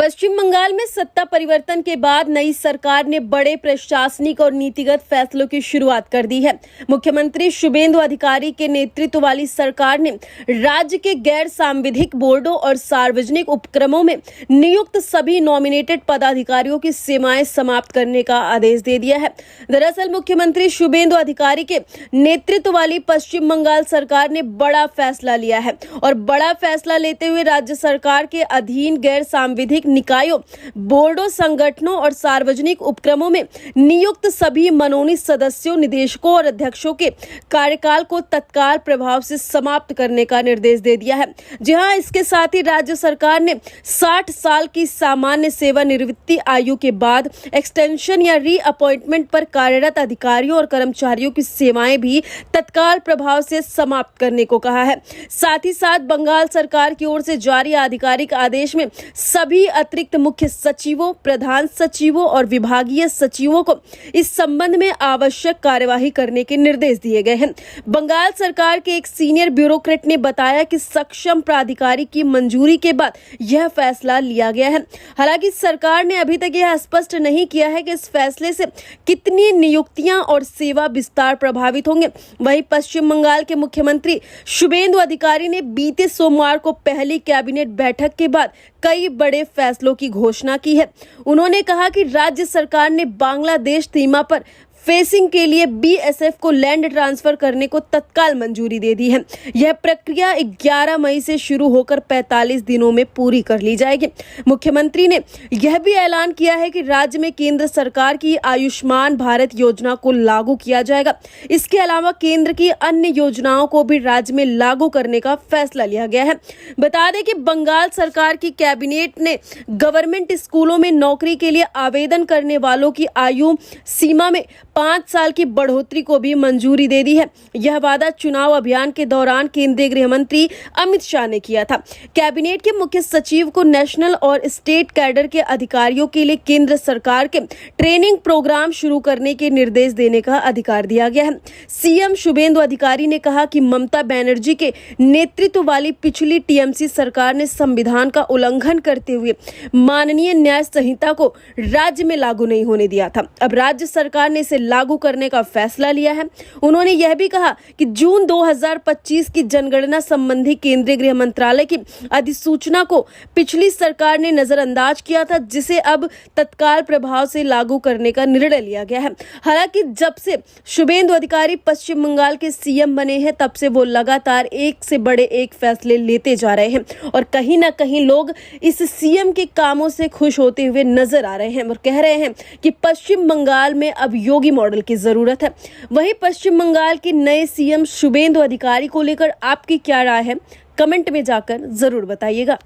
पश्चिम बंगाल में सत्ता परिवर्तन के बाद नई सरकार ने बड़े प्रशासनिक और नीतिगत फैसलों की शुरुआत कर दी है। मुख्यमंत्री शुभेंदु अधिकारी के नेतृत्व वाली सरकार ने राज्य के गैर सांविधिक बोर्डों और सार्वजनिक उपक्रमों में नियुक्त सभी नॉमिनेटेड पदाधिकारियों की सेवाएं समाप्त करने का आदेश दे दिया है। दरअसल मुख्यमंत्री शुभेंदु अधिकारी के नेतृत्व वाली पश्चिम बंगाल सरकार ने बड़ा फैसला लिया है और बड़ा फैसला लेते हुए राज्य सरकार के अधीन गैर सांविधिक निकायों, बोर्डों, संगठनों और सार्वजनिक उपक्रमों में नियुक्त सभी मनोनीत सदस्यों, निदेशकों और अध्यक्षों के कार्यकाल को तत्काल प्रभाव से समाप्त करने का निर्देश दे दिया है। जी हां, इसके साथ ही राज्य सरकार ने 60 साल की सामान्य सेवानिवृत्ति आयु के बाद एक्सटेंशन या रीअपॉइंटमेंट पर कार्यरत अधिकारियों और कर्मचारियों की सेवाएं भी तत्काल प्रभाव से समाप्त करने को कहा है। साथ ही साथ बंगाल सरकार की ओर से जारी आधिकारिक आदेश में सभी अतिरिक्त मुख्य सचिवों, प्रधान सचिवों और विभागीय सचिवों को इस संबंध में आवश्यक कार्यवाही करने के निर्देश दिए गए हैं। बंगाल सरकार के एक सीनियर ब्यूरोक्रेट ने बताया कि सक्षम प्राधिकारी की मंजूरी के बाद यह फैसला लिया गया है। हालांकि सरकार ने अभी तक यह स्पष्ट नहीं किया है कि इस फैसले से कितनी नियुक्तियां और सेवा विस्तार प्रभावित होंगे। वहीं पश्चिम बंगाल के मुख्यमंत्री शुभेंदु अधिकारी ने बीते सोमवार को पहली कैबिनेट बैठक के बाद कई बड़े फैसलों की घोषणा की है। उन्होंने कहा कि राज्य सरकार ने बांग्लादेश सीमा पर फेंसिंग के लिए बीएसएफ को लैंड ट्रांसफर करने को तत्काल मंजूरी दे दी है। यह प्रक्रिया 11 मई से शुरू होकर 45 दिनों में पूरी कर ली जाएगी। मुख्यमंत्री ने यह भी ऐलान किया है कि राज्य में केंद्र सरकार की आयुष्मान भारत योजना को लागू किया जाएगा। इसके अलावा केंद्र की अन्य योजनाओं को भी राज्य में लागू करने का फैसला लिया गया है। बता दें कि बंगाल सरकार की कैबिनेट ने गवर्नमेंट स्कूलों में नौकरी के लिए आवेदन करने वालों की आयु सीमा में 5 साल की बढ़ोतरी को भी मंजूरी दे दी है। यह वादा चुनाव अभियान के दौरान केंद्रीय गृह मंत्री अमित शाह ने किया था। कैबिनेट के मुख्य सचिव को नेशनल और स्टेट कैडर के अधिकारियों के लिए केंद्र सरकार के ट्रेनिंग प्रोग्राम शुरू करने के निर्देश देने का अधिकार दिया गया है। सीएम शुभेंदु अधिकारी ने कहा कि ममता बनर्जी के नेतृत्व वाली पिछली टीएमसी सरकार ने संविधान का उल्लंघन करते हुए माननीय न्याय संहिता को राज्य में लागू नहीं होने दिया था। अब राज्य सरकार ने इसे लागू करने का फैसला लिया है। उन्होंने यह भी कहा कि जून 2025 की जनगणना संबंधी केंद्रीय गृह मंत्रालय की अधिसूचना को पिछली सरकार ने नजरअंदाज किया था, जिसे अब तत्काल प्रभाव से लागू करने का निर्णय लिया गया है। हालांकि जब से शुभेंदु अधिकारी पश्चिम बंगाल के सीएम बने हैं, तब से वो लगातार एक से बड़े एक फैसले लेते जा रहे हैं और कहीं ना कहीं लोग इस सीएम के कामों से खुश होते हुए नजर आ रहे हैं और कह रहे हैं कि पश्चिम बंगाल में अब योगी मॉडल की जरूरत है। वहीं पश्चिम बंगाल के नए सीएम शुभेंदु अधिकारी को लेकर आपकी क्या राय है, कमेंट में जाकर जरूर बताइएगा।